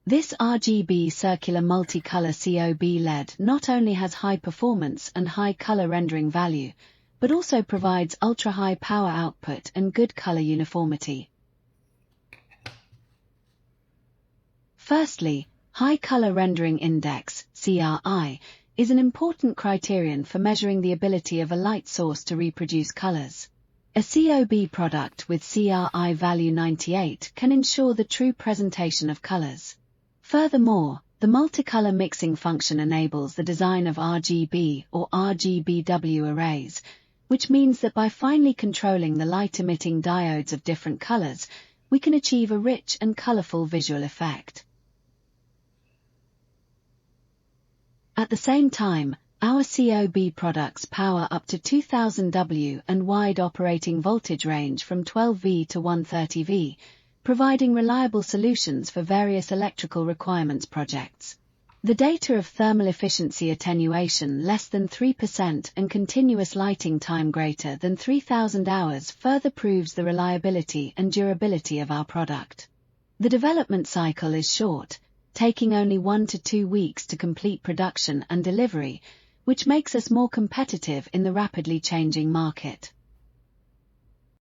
This RGB circular multicolor COB LED not only has high performance and high color rendering value, but also provides ultra-high power output and good color uniformity. Firstly, High Color Rendering Index, CRI, is an important criterion for measuring the ability of a light source to reproduce colors. A COB product with CRI value 98 can ensure the true presentation of colors. Furthermore, the multicolor mixing function enables the design of RGB or RGBW arrays, which means that by finely controlling the light-emitting diodes of different colors, we can achieve a rich and colorful visual effect. At the same time, our COB products power up to 2000 W and wide operating voltage range from 12V to 130V, providing reliable solutions for various electrical requirements projects. The data of thermal efficiency attenuation less than 3% and continuous lighting time greater than 3000 hours further proves the reliability and durability of our product. The development cycle is short, taking only 1 to 2 weeks to complete production and delivery, which makes us more competitive in the rapidly changing market.